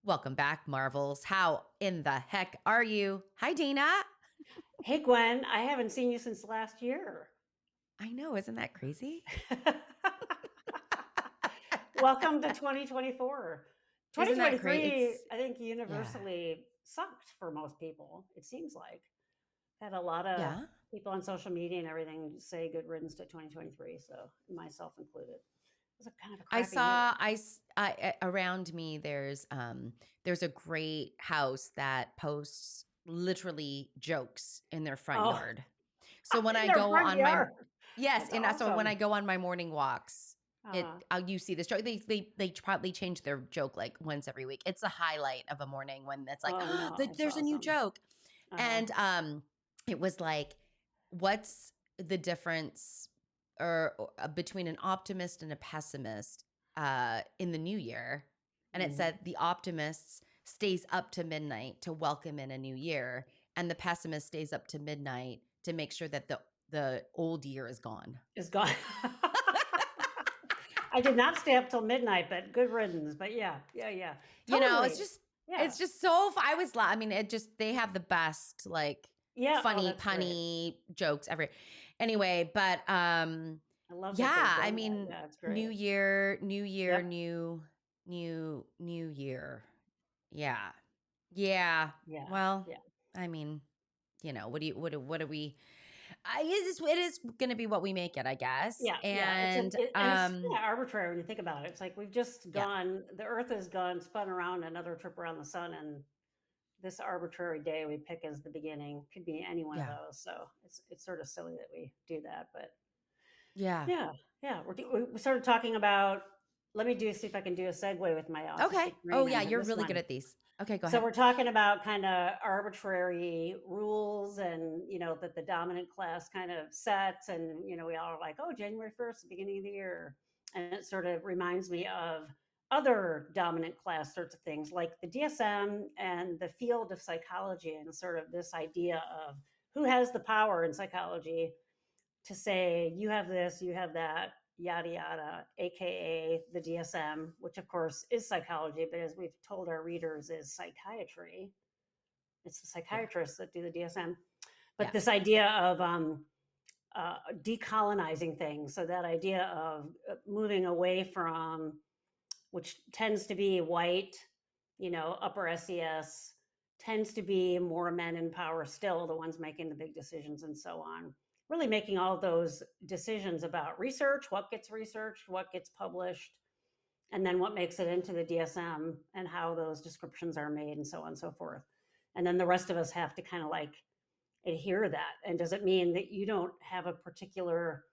Welcome back, Marvels. How in the heck are you? Hi, Dina. Hey, Gwen, I haven't seen you since last year. I know, isn't that crazy? Welcome to 2024. Isn't that crazy? 2023, I think Yeah. universally sucked for most people, it seems like. Had a lot of Yeah. people on social media and everything say good riddance to 2023, so myself included. It was a kind of a I crappy year. saw around me there's a great house that posts literally jokes in their front Oh, yard. So when in I their go front on my yard. yes, That's and so when I awesome. go on my morning walks, Uh, you see this joke. They probably change their joke like once every week. It's a highlight of a morning when it's like, oh oh, no, it's there's a new awesome. joke. Uh, And it was like, what's the difference between an optimist and a pessimist in the new year? And it mhm. said the optimist stays up to midnight to welcome in a new year, and the pessimist stays up to midnight to make sure that the old year is gone. Is gone. I did not stay up till midnight, but good riddance. But yeah, yeah, yeah. You know, Totally. Yeah. it's just so I was I mean, it just they have the best like Yeah. Oh, funny that's great. punny jokes every anyway, but I love that they've yeah, I done that. mean, Yeah, it's new great. year, new year, Yep. new year. Yeah. Yeah. Yeah. Well, Yeah. I mean, what do we it is going to be what we make it, I guess. Yeah. Yeah. And And it's yeah, arbitrary when you think about it. It's like we've just yeah. gone, the earth has gone, spun around another trip around the sun. And this arbitrary day we pick as the beginning could be any one of Yeah. those. So it's sort of silly that we do that. But Yeah. yeah, yeah. We started talking about, let me see if I can do a segue with my Okay. autistic Oh brain yeah, and you're this really good one. at these. Okay, go So ahead. we're talking about kind of arbitrary rules and, that the dominant class kind of sets. And, we all are like, oh, January 1st, the beginning of the year. And it sort of reminds me of other dominant class sorts of things like the DSM and the field of psychology, and sort of this idea of who has the power in psychology to say, you have this, you have that, yada, yada, AKA the DSM, which of course is psychology, but as we've told our readers, is psychiatry. It's the Yeah. psychiatrists that do the DSM. But Yeah. this idea of decolonizing things. So that idea of moving away from, which tends to be white, upper SES, tends to be more men in power still, the ones making the big decisions and so on. Really making all those decisions about research, what gets researched, what gets published, and then what makes it into the DSM and how those descriptions are made and so on and so forth. And then the rest of us have to kind of like adhere to that. And does it mean that you don't have a particular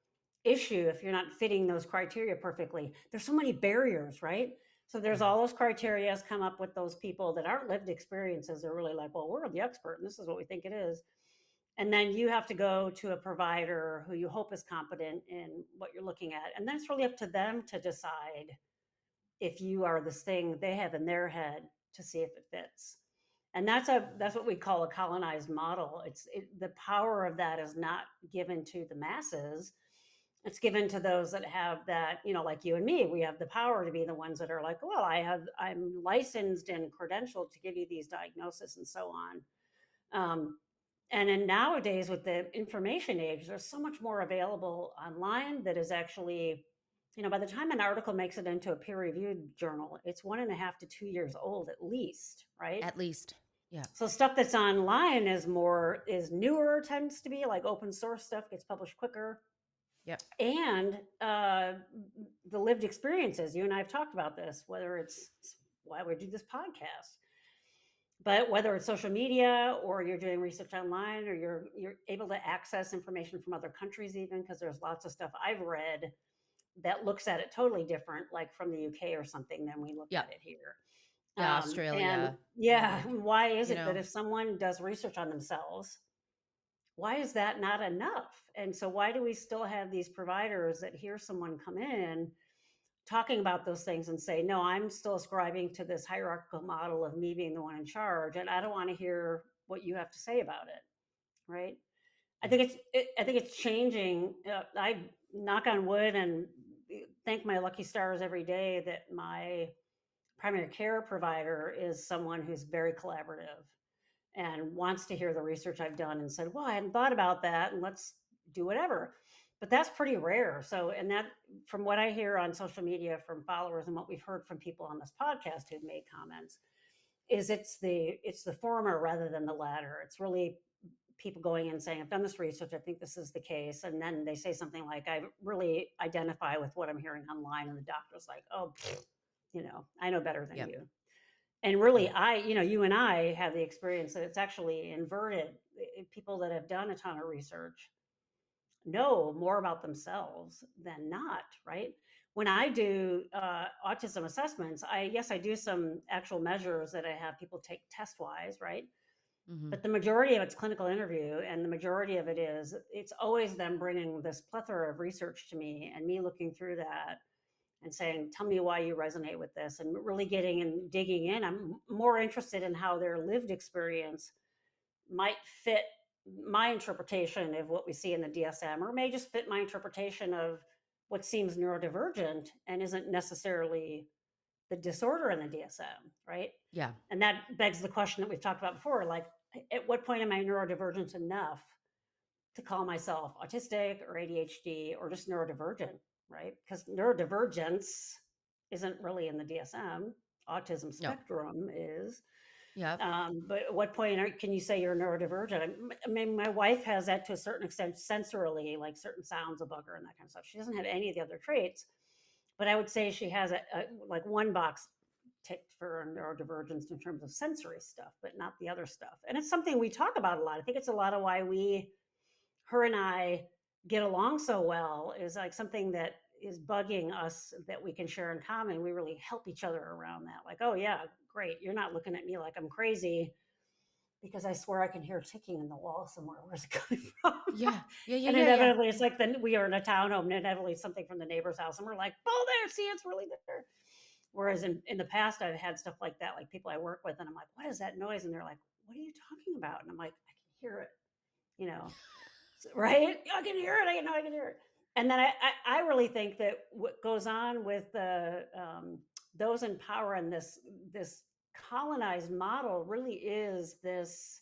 issue if you're not fitting those criteria perfectly? There's so many barriers, right? So there's Yeah. all those criteria come up with those people that aren't lived experiences are really like, well, we're the expert and this is what we think it is. And then you have to go to a provider who you hope is competent in what you're looking at. And then it's really up to them to decide if you are this thing they have in their head to see if it fits. And that's what we call a colonized model. The power of that is not given to the masses. It's given to those that have that, like you and me. We have the power to be the ones that are like, well, I'm licensed and credentialed to give you these diagnoses and so on. um, and then nowadays with the information age, there's so much more available online that is actually, by the time an article makes it into a peer-reviewed journal, it's 1.5 to 2 years old at least, right? At least. Yeah. So stuff that's online is newer, tends to be like open source stuff gets published quicker. Yep. And the lived experiences, you and I have talked about this, whether it's why we do this podcast, but whether it's social media or you're doing research online or you're able to access information from other countries, even because there's lots of stuff I've read that looks at it totally different, like from the UK or something, than we look at Yep. it here. Yeah, And Australia. yeah, Like, why is you it that know, if someone does research on themselves, why is that not enough? And so why do we still have these providers that hear someone come in talking about those things and say, no, I'm still ascribing to this hierarchical model of me being the one in charge, and I don't want to hear what you have to say about it, right? I Yeah. think I think it's changing. I knock on wood and thank my lucky stars every day that my primary care provider is someone who's very collaborative and wants to hear the research I've done and said, well, I hadn't thought about that, and let's do whatever. But that's pretty rare. So, and that, from what I hear on social media from followers and what we've heard from people on this podcast who've made comments, is it's the former rather than the latter. It's really people going in and saying, I've done this research, I think this is the case. And then they say something like, I really identify with what I'm hearing online. And the doctor's like, oh, I know better than Yep. you. And really, Yeah. you and I have the experience that it's actually inverted. People that have done a ton of research know more about themselves than not, right? When I do autism assessments, I do some actual measures that I have people take test wise, right? Mm-hmm. But the majority of it's clinical interview, and the majority of it's always them bringing this plethora of research to me and me looking through that and saying, tell me why you resonate with this, and really getting and digging in. I'm more interested in how their lived experience might fit my interpretation of what we see in the DSM, or may just fit my interpretation of what seems neurodivergent and isn't necessarily the disorder in the DSM, right? Yeah. And that begs the question that we've talked about before, like, at what point am I neurodivergent enough to call myself autistic or ADHD or just neurodivergent, right? Because neurodivergence isn't really in the DSM. Autism No. spectrum is. Yep. But at what point can you say you're neurodivergent? I mean, my wife has that to a certain extent sensorily, like certain sounds will bug her and that kind of stuff. She doesn't have any of the other traits, but I would say she has like one box ticked for neurodivergence in terms of sensory stuff, but not the other stuff. And it's something we talk about a lot. I think it's a lot of why her and I get along so well, is like something that is bugging us that we can share in common. We really help each other around that. Like, oh yeah, great. You're not looking at me like I'm crazy because I swear I can hear ticking in the wall somewhere. Where's it coming from? Yeah. Yeah. Yeah. And Yeah. Yeah. inevitably, it's like we are in a townhome, and inevitably something from the neighbor's house, and we're like, oh, there, see, it's really there. Whereas in the past, I've had stuff like that, like people I work with, and I'm like, what is that noise? And they're like, what are you talking about? And I'm like, I can hear it, you know, right? I can hear it. I know I can hear it. And then I really think that what goes on with those in power and this colonized model really is this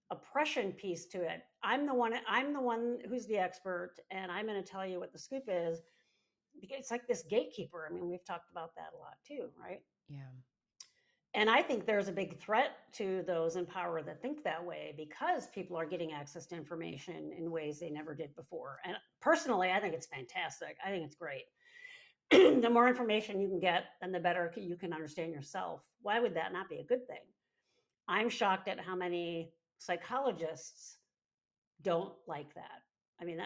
oppression piece to it. I'm the one who's the expert, and I'm going to tell you what the scoop is, because it's like this gatekeeper. I mean, we've talked about that a lot too, right? Yeah. And I think there's a big threat to those in power that think that way, because people are getting access to information in ways they never did before. And personally, I think it's fantastic. I think it's great. The more information you can get, then the better you can understand yourself. Why would that not be a good thing? I'm shocked at how many psychologists don't like that. I mean,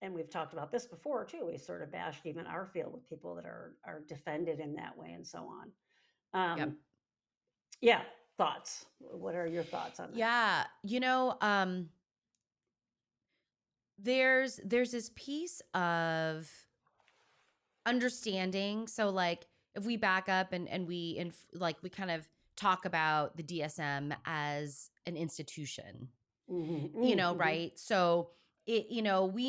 and we've talked about this before too. We sort of bashed even our field with people that are defended in that way and so on. Yep. Yeah, thoughts. What are your thoughts on that? Yeah. There's this piece of understanding. So like if we back up and we kind of talk about the DSM as an institution, Mm-hmm. right? So we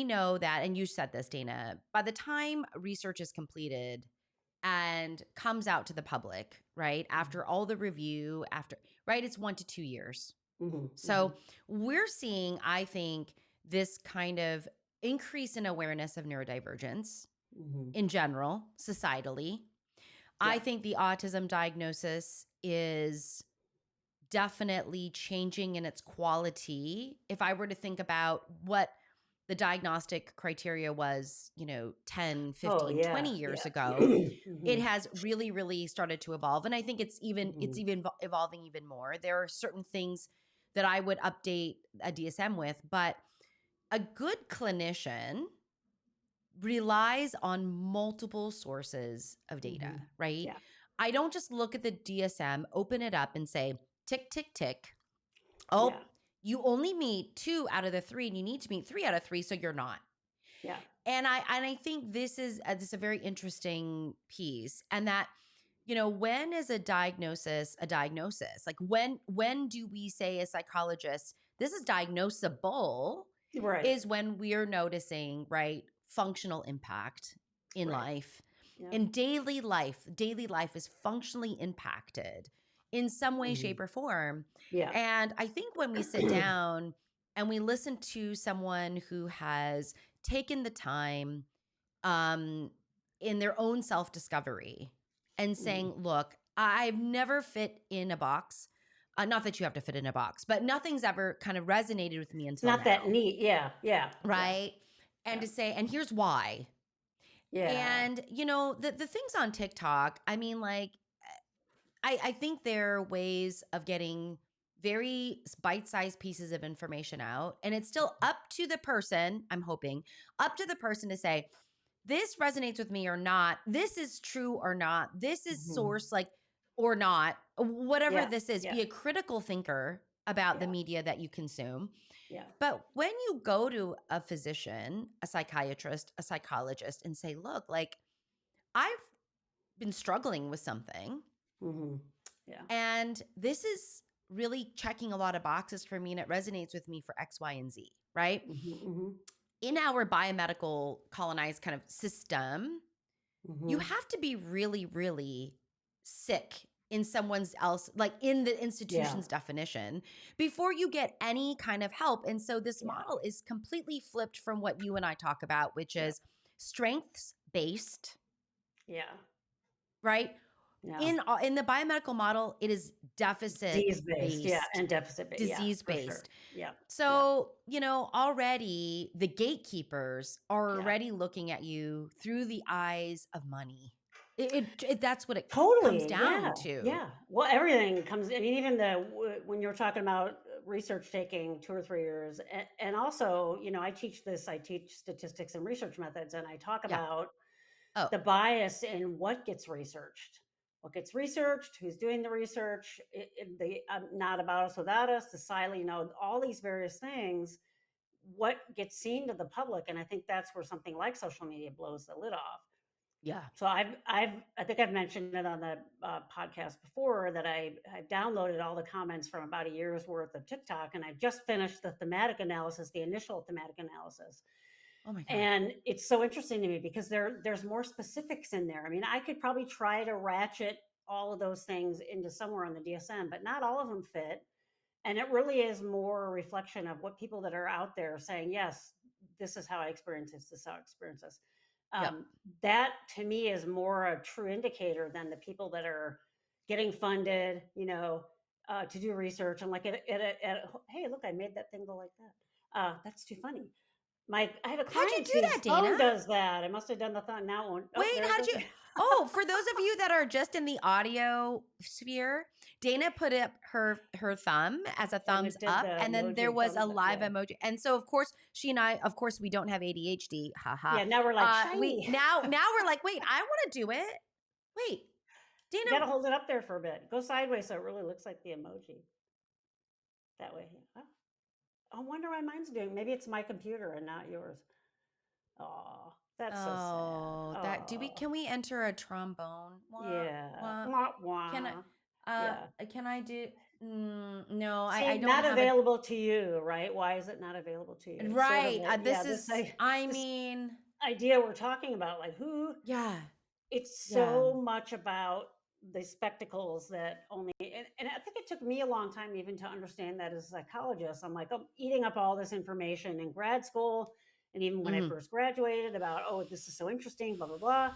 know that, and you said this, Dana, by the time research is completed and comes out to the public, right? After all the review, right, it's 1 to 2 years. Mm-hmm. So we're seeing, I think, this kind of increase in awareness of neurodivergence Mm-hmm. in general, societally. I Yeah. think the autism diagnosis is definitely changing in its quality. If I were to think about what the diagnostic criteria was, 10, Oh 15, yeah. 20 years Yeah. ago, it Mm-hmm. has really, really started to evolve. And I think it's Mm-hmm. even evolving even more. There are certain things that I would update a DSM with, but a good clinician relies on multiple sources of data, Mm-hmm. right? Yeah. I don't just look at the DSM, open it up and say, tick, tick, tick. Yeah. Oh, you only meet 2 out of the 3 and you need to meet 3 out of 3, so you're not. Yeah. And I think this is a very interesting piece, and that, when is a diagnosis a diagnosis? Like, when do we say as psychologists this is diagnosable? Right. Is when we're noticing, right, functional impact in Right. life. Yeah. In daily life is functionally impacted in some way, Mhm. shape, or form. Yeah. And I think when we sit down and we listen to someone who has taken the time, um, in their own self-discovery, and Mhm. saying, "Look, I've never fit in a box." Not that you have to fit in a box, but nothing's ever kind of resonated with me It's until not that now, neat. Yeah. Yeah. Yeah. right? And Yeah. to say, "And here's why." Yeah. And, the things on TikTok, I mean, like, I think there are ways of getting very bite-sized pieces of information out, and it's still up to the person, I'm hoping, up to the person to say, "This resonates with me or not. This is true or not. This is Mhm. source, like, or not." Whatever Yeah. this is, Yeah. be a critical thinker about the Yeah. media that you consume. Yeah. But when you go to a physician, a psychiatrist, a psychologist, and say, "Look, like, I've been struggling with something, Mhm. Yeah. and this is really checking a lot of boxes for me, and it resonates with me for X, Y, and Z," right? Mhm. Mhm. In our biomedical colonized kind of system, you Mhm. have to be really, really sick in someone's else, like in the Yeah. institution's definition, before you get any kind of help. And so this Yeah. model is completely flipped from what you and I talk about, which Yeah. is strengths based, Yeah. right? Yeah. In the biomedical model, it is deficit Disease based. Yeah. based, And deficit based. Yeah. disease For sure. based. Yeah. Yeah. So, already the gatekeepers are Yeah. already looking at you through the eyes of money. That's what it comes Totally. Yeah. down to. Yeah. Well, everything comes. I mean, even when you were talking about research taking 2 or 3 years, and also, I teach this. I teach statistics and research methods, and I talk Yeah. about Oh, the bias in what gets researched, who's doing the research, the not about us without us, the silent, all these various things, what gets seen to the public. And I think that's where something like social media blows the lid off. yeah. So I think I've mentioned it on the podcast before that I've downloaded all the comments from about a year's worth of TikTok, and I just finished the thematic analysis, the initial thematic analysis. Oh my God. And it's so interesting to me because there's more specifics in there. I mean, I could probably try to ratchet all of those things into somewhere on the DSM, but not all of them fit. And it really is more a reflection of what people that are out there saying, yes, this is how I experience this is how I experience this. Yep. Um, that to me is more a true indicator than the people that are getting funded, to do research. And like, hey, look, I made that thing go like that. That's too funny. I have a How'd you client do whose that, Dana? phone does that. I must have done the thought now one. Oh, Wait, there it how'd goes. you? Oh, for those of you that are just in the audio sphere, Dana put up her thumb as a And thumbs it did up, the and then there emoji was a thumbs up. live Yeah. emoji. And so, of course, she and I, of course, we don't have ADHD. Haha. Yeah. Now we're like We shiny. now we're like, wait, I want to do it. Wait, You Dana. got to hold it up there for a bit. Go sideways so it really looks like the emoji. That way. Yeah. Oh, I wonder why mine's doing. Maybe it's my computer and not yours. Oh, that's so sad. Oh, that do we? Oh, Can we enter a trombone? Wah, yeah. wah. Wah, Can I? wah. Yeah. Can I do? No, I See, don't not have a available to you, right? Why is it not available to you? It's sort of right. like, yeah, This is. I this mean, idea we're talking about, like who yeah, it's yeah. so much about the spectacles that only and I think it took me a long time even to understand that as a psychologist. I'm like, I'm eating up all this information in grad school and even when I Mhm. first graduated about, oh, this is so interesting, blah blah blah.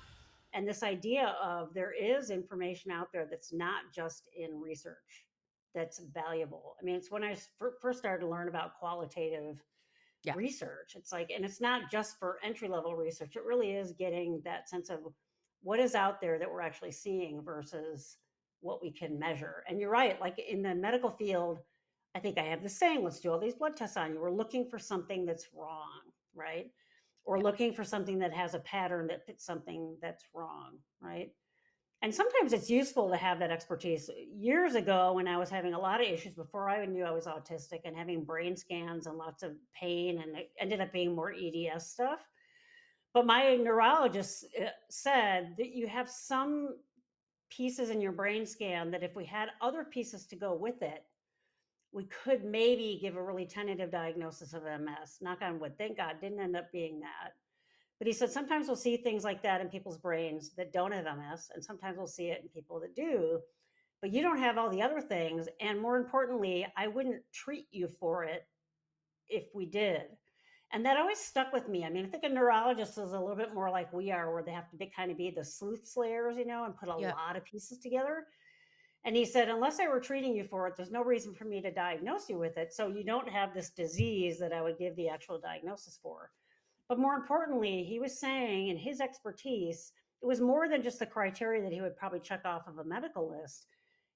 And this idea of there is information out there that's not just in research that's valuable. I mean, it's when I first started to learn about qualitative Yeah, research. It's like, and it's not just for entry level research. It really is getting that sense of what is out there that we're actually seeing versus what we can measure. And you're right, like in the medical field, I think I have the saying, let's do all these blood tests on you. We're looking for something that's wrong, right? Or yeah. looking for something that has a pattern that fits something that's wrong, right? And sometimes it's useful to have that expertise. Years ago, when I was having a lot of issues before I knew I was autistic and having brain scans and lots of pain, and it ended up being more EDS stuff. But my neurologist said that you have some pieces in your brain scan that if we had other pieces to go with it, we could maybe give a really tentative diagnosis of MS. Knock on wood. Thank God, didn't end up being that. But he said sometimes we'll see things like that in people's brains that don't have MS, and sometimes we'll see it in people that do. But you don't have all the other things. And more importantly, I wouldn't treat you for it if we did. And that always stuck with me. I mean, I think a neurologist is a little bit more like we are, where they have to kind of be the sleuth slayers, and put a Yeah. lot of pieces together. And he said, unless I were treating you for it, there's no reason for me to diagnose you with it. So you don't have this disease that I would give the actual diagnosis for. But more importantly, he was saying in his expertise, it was more than just the criteria that he would probably check off of a medical list.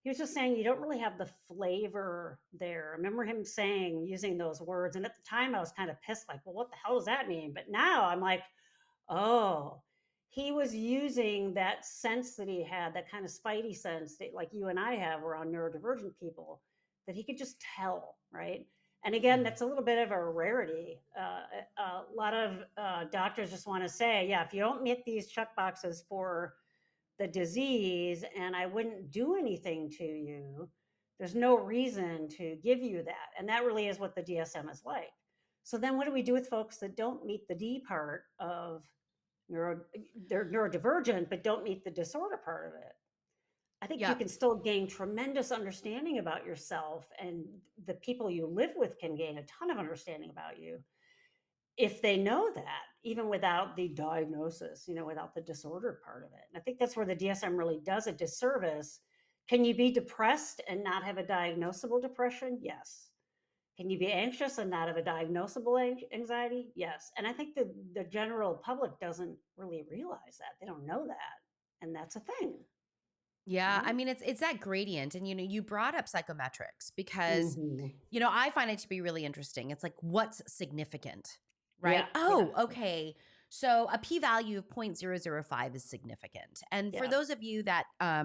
He was just saying you don't really have the flavor there. I remember him saying, using those words. And at the time, I was kind of pissed, like, well, what the hell does that mean? But now I'm like, oh, he was using that sense that he had, that kind of spidey sense that, like you and I have around neurodivergent people, that he could just tell, right? And again, Mhm. that's a little bit of a rarity. A lot of doctors just want to say, yeah, if you don't meet these check boxes for the disease and I wouldn't do anything to you, there's no reason to give you that. And that really is what the DSM is like. So then what do we do with folks that don't meet the D part of neuro, they're neurodivergent, but don't meet the disorder part of it? I think you Yep. can still gain tremendous understanding about yourself, and the people you live with can gain a ton of understanding about you if they know that, even without the diagnosis, without the disorder part of it. And I think that's where the DSM really does a disservice. Can you be depressed and not have a diagnosable depression? Yes. Can you be anxious and not have a diagnosable anxiety? Yes. And I think the general public doesn't really realize that. They don't know that. And that's a thing, Yeah, right? I mean it's that gradient, and you brought up psychometrics because Hmm. I find it to be really interesting. It's like, what's significant, right? Yeah. Yeah. Oh, okay. So a p-value of 0.005 is significant. And for Yeah. those of you that I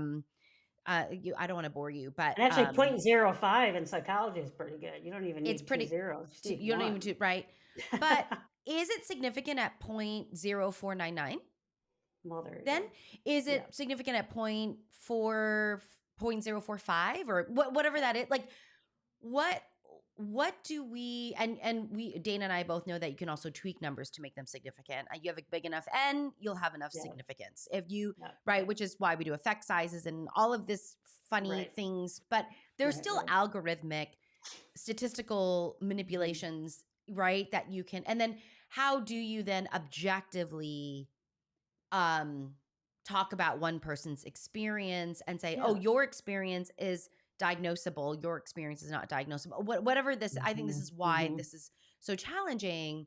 don't want to bore you, but And actually, 0.05 in psychology is pretty good. You don't even it's need two pretty zeros, you just need you don't even one. do right. But is it significant at 0.0499? Well, there you Then go. is Yeah. it significant at 0.045 or whatever that is? Like what what do we and we Dana and I both know that you can also tweak numbers to make them significant. You have a big enough n, you'll have enough Yeah. significance. If you Yeah. right, Yeah. which is why we do effect sizes and all of this funny Right. things, but there's Right. still Right. algorithmic statistical Mhm. manipulations, right? That you can, and then how do you then objectively um talk about one person's experience and say, "Oh, Yeah. your experience is diagnosable, your experience is not diagnosable." Whatever this, I think this Mhm. is why Mhm. this is so challenging.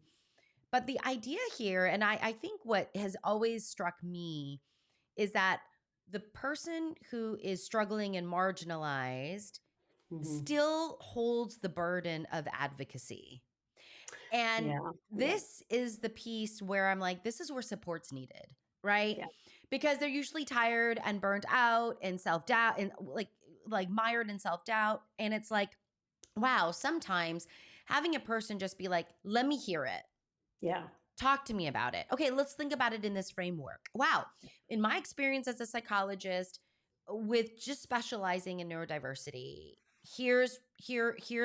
But the idea here, and I think what has always struck me is that the person who is struggling and marginalized Mhm. still holds the burden of advocacy. And Yeah. Yeah. this is the piece where I'm like, this is where support's needed, right? Yeah. Because they're usually tired and burnt out and self-doubt and like mired in self-doubt. And it's like, wow, sometimes having a person just be like, let me hear it. Yeah. Talk to me about it. Okay, let's think about it in this framework. Wow. In my experience as a psychologist with just specializing in neurodiversity, here's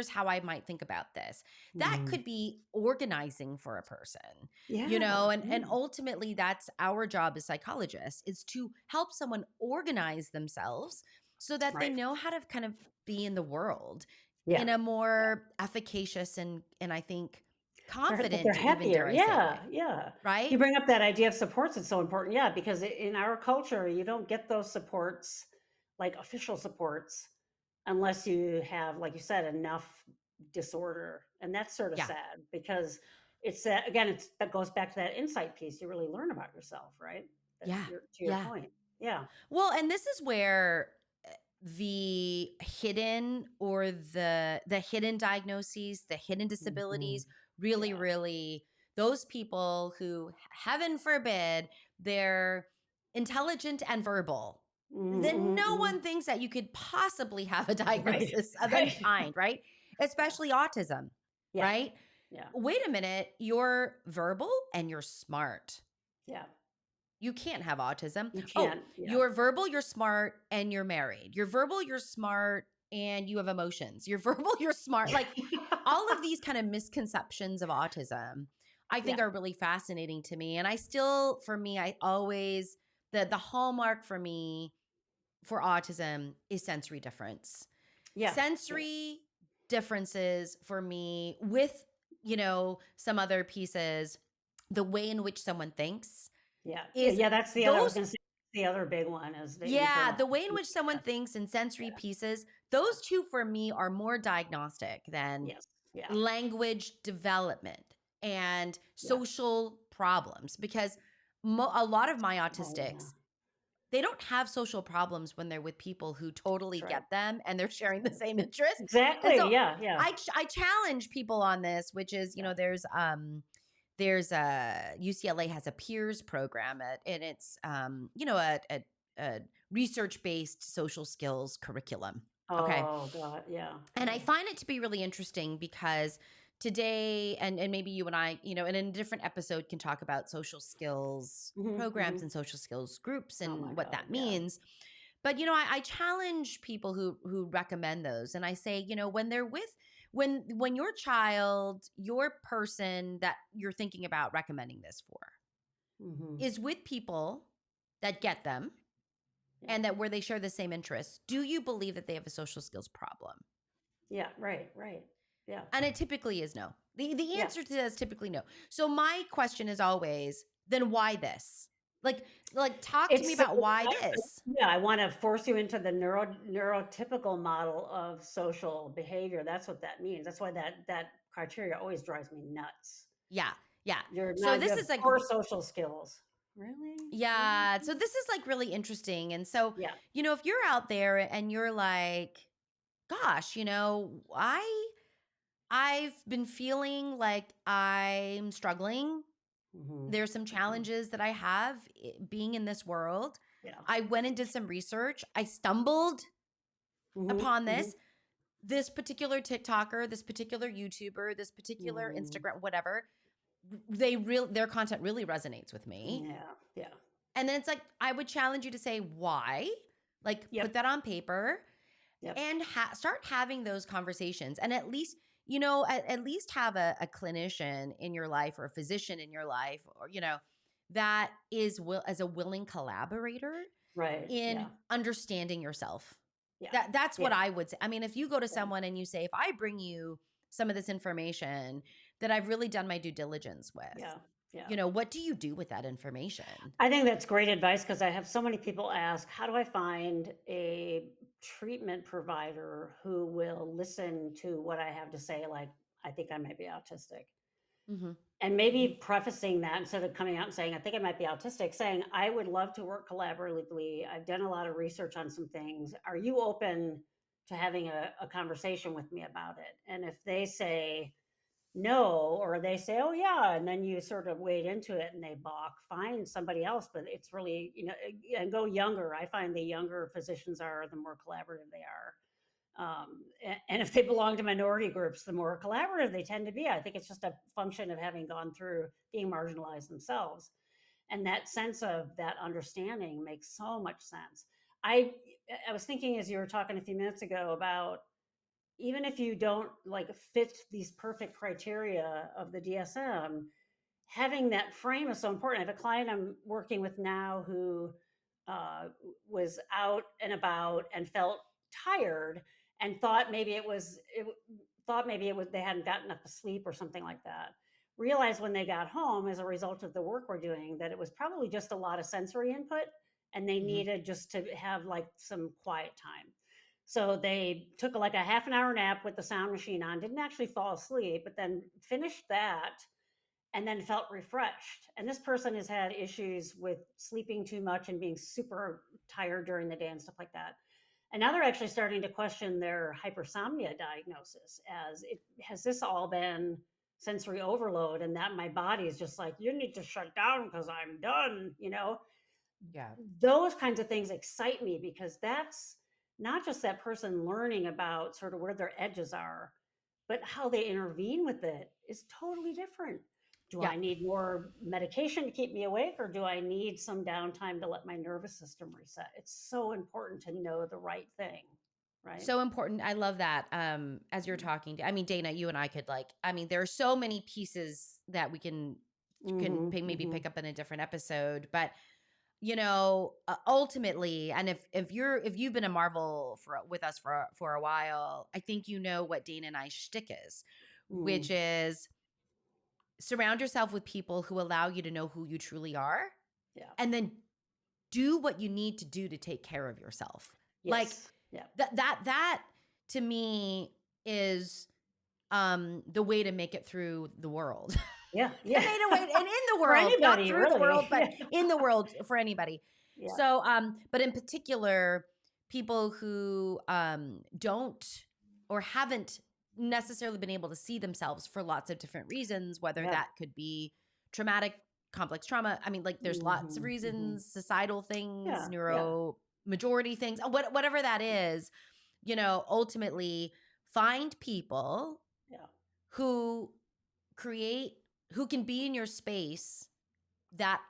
how I might think about this. That Mhm. could be organizing for a person. Yeah. And Yeah. ultimately that's our job as psychologists, is to help someone organize themselves so that they Right. know how to kind of be in the world Yeah. in a Yeah. more efficacious and I think That they're confident, even happier. dare I say, Yeah. way, Yeah. right? You bring up that idea of supports. It's so important. Yeah, because in our culture, you don't get those supports, like official supports, unless you have, like you said, enough disorder, and that's sort of Yeah. sad because it's that again. That goes back to that insight piece. You really learn about yourself, right? That Yeah. to your Yeah. point. Yeah. Well, and this is where the hidden or the hidden diagnoses, the hidden Mhm. disabilities really Yeah. really those people who heaven forbid they're intelligent and verbal. Mhm, Then mhm, no one mhm. thinks that you could possibly have a Right. diagnosis of any Right. kind, right? Yeah. Especially autism, Yeah. right? Yeah. Wait a minute, you're verbal and you're smart. Yeah. You can't have autism. You Oh, can't. Yeah. you're verbal, you're smart, and you're married. You're verbal, you're smart, and you have emotions. You're verbal, you're smart. Like all of these kind of misconceptions of autism, I think Yeah. are really fascinating to me. And I still, for me, I always, the hallmark for me for autism is sensory difference. Yeah. Yeah. Sensory differences for me with, some other pieces, the way in which someone thinks Yeah. is Yeah. That's the other, I was those going to say, the other big one is the yeah, internal. the way in which someone thinks and sensory pieces, those two for me are more diagnostic than Yes. Yeah. language development and Yeah. social problems because a lot of my Oh, yeah. autistics, they don't have social problems when they're with people who totally That's right. get them and they're sharing the same interests. And Exactly. so Yeah. Yeah. I challenge people on this, which is, Yeah. there's a UCLA has a peers program and it's a research based social skills curriculum. Okay. Oh, God. Yeah. And I Yeah. find it to be really interesting because today, and maybe you and I, in a different episode can talk about social skills Hmm. programs Hmm. and social skills groups Oh, my and what God. that Yeah. means. But I challenge people who recommend those, and I say, when they're with when your child, your person that you're thinking about recommending this for, Hmm. is with people that get them Yeah. and that where they share the same interests, do you believe that they have a social skills problem? Yeah. Right. Right. Yeah. And it typically is no. The Yeah. answer to that is typically no. So my question is always, then why this? Like talk to me It's so, about why this. yeah, I want to force you into the neurotypical model of social behavior. That's what that means. That's why that criteria always drives me nuts. Yeah. Yeah. So You this have is like poor social skills. Really? Really? yeah, so this is like really interesting. And so, Yeah. if you're out there and you're like, gosh, I've been feeling like I'm struggling. Hmm. There's some Hmm. challenges that I have being in this world. Yeah. I went and did some research. I stumbled Hmm. upon Hmm. this particular TikToker, this particular YouTuber, this particular Hmm. Instagram, whatever. Their content really resonates with me. Yeah. Yeah. And then it's like I would challenge you to say why, like put Yep. that on paper Yep. and start having those conversations, and at least at least have a clinician in your life or a physician in your life, or that is as a willing collaborator Right. in Yeah. understanding yourself. Yeah. That's what Yeah. I would say. I mean, if you go to Yeah. someone and you say, if I bring you some of this information that I've really done my due diligence with, Yeah. Yeah. what do you do with that information? I think that's great advice because I have so many people ask, how do I find a treatment provider who will listen to what I have to say? Like, I think I might be autistic. Hmm. And Hmm. maybe prefacing that instead of coming out and saying, I think I might be autistic, saying, I would love to work collaboratively. I've done a lot of research on some things. Are you open to having a conversation with me about it? And if they say, no, or they say, oh, yeah, and then you sort of wade into it and they balk, find somebody else. But it's really, and go younger. I find the younger physicians are, the more collaborative they are. And if they belong to minority groups, the more collaborative they tend to be. I think it's just a function of having gone through being marginalized themselves. And that sense of that understanding makes so much sense. I I was thinking as you were talking a few minutes ago about even if you don't like fit these perfect criteria of the DSM, having that frame is so important. I have a client I'm working with now who uh, was out and about and felt tired and thought maybe it was they hadn't gotten enough sleep or something like that. Realized when they got home as a result of the work we're doing that it was probably just a lot of sensory input and they Hmm. needed just to have like some quiet time. So they took like a half an hour nap with the sound machine on, didn't actually fall asleep, but then finished that and then felt refreshed. And this person has had issues with sleeping too much and being super tired during the day and stuff like that. And now they're actually starting to question their hypersomnia diagnosis as it has this all been sensory overload and that my body is just like, you need to shut down because I'm done. Yeah. Those kinds of things excite me because that's not just that person learning about sort of where their edges are, but how they intervene with it is totally different. Do Yeah. I need more medication to keep me awake, or do I need some downtime to let my nervous system reset? It's so important to know the right thing, right? So important. I love that. As you're Mm. talking to, I mean, Dana, you and I could like, I mean, there are so many pieces that we can Mhm, maybe mhm. pick up in a different episode, but ultimately, and if you've been a Marvel with us for a while, I think you know what Dana and I's shtick is, which Mm. is surround yourself with people who allow you to know who you truly are, Yeah. and then do what you need to do to take care of yourself. Like Yes. Yeah. that to me is the way to make it through the world. Yeah. The Yeah. way and in the For world, not anybody, through the world, really. but Yeah. in the world for anybody. Yeah. So, but in particular, people who don't or haven't necessarily been able to see themselves for lots of different reasons, whether Yeah. that could be traumatic, complex trauma. I mean, like there's lots of Mhm, mhm. reasons, societal things, Yeah. Yeah. neuro majority things, whatever that is, ultimately find people Yeah. who create who can be in your space that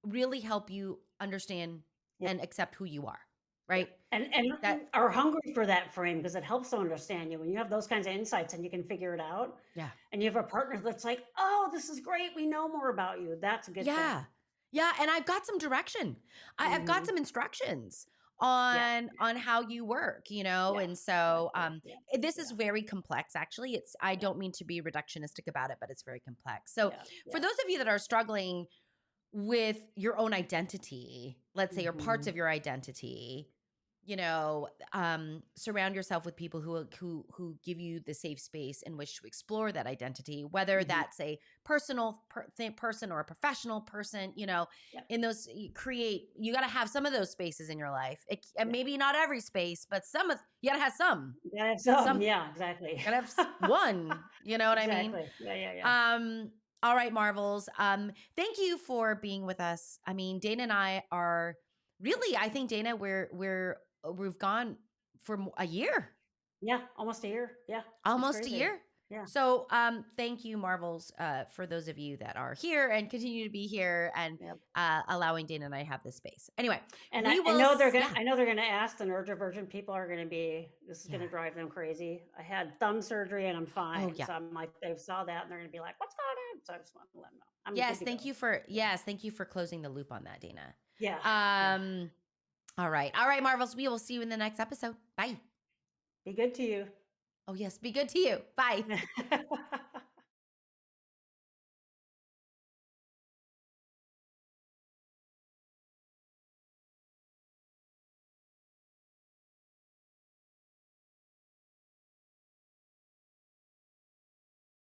really help you understand Yeah. and accept who you are, Yeah. right? And That are hungry for that frame, because it helps to understand you. When you have those kinds of insights and you can figure it out, yeah. and you have a partner that's like, "Oh, this is great. We know more about you." That's a good Yeah. thing. Yeah, and I've got some direction. I've got Mhm. some instructions Yeah. on how you work, Yeah. and so Exactly. Yeah. this is Yeah. very complex actually. I Yeah. don't mean to be reductionistic about it, but it's very complex. So Yeah. for Yeah. those of you that are struggling with your own identity, let's say, or parts Mhm. of your identity, surround yourself with people who give you the safe space in which to explore that identity, whether Mhm. that's a personal person or a professional person. Yeah. In those, you got to have some of those spaces in your life. And Yeah. maybe not every space, but you got to have some. You gotta have some. Some Yeah. Exactly. gotta have one. You know what I mean? Exactly. Yeah. Yeah. Yeah. Um, all right, Marvels. Thank you for being with us. I mean, Dana and I are really, I think Dana, we've gone for a year, Yeah. Almost a year. Yeah. It's almost a crazy. year. Yeah. So, thank you, Marvels, for those of you that are here and continue to be here and Yeah. allowing Dana and I have this space. Anyway, And we I will. know they're gonna Yeah, I know they're gonna ask, the neurodivergent people are gonna be, this is yeah. gonna drive them crazy. I had thumb surgery and I'm Oh, fine. yeah. So I'm like, they saw that and they're gonna be like, "What's going on?" So I just want to let them know I'm good Yes, to go. Yeah. thank you for closing the loop on that, Dana. Yeah. Yeah. Um, all right, Marvels. We will see you in the next episode. Bye. Be good to you. Oh, yes. Be good to you. Bye.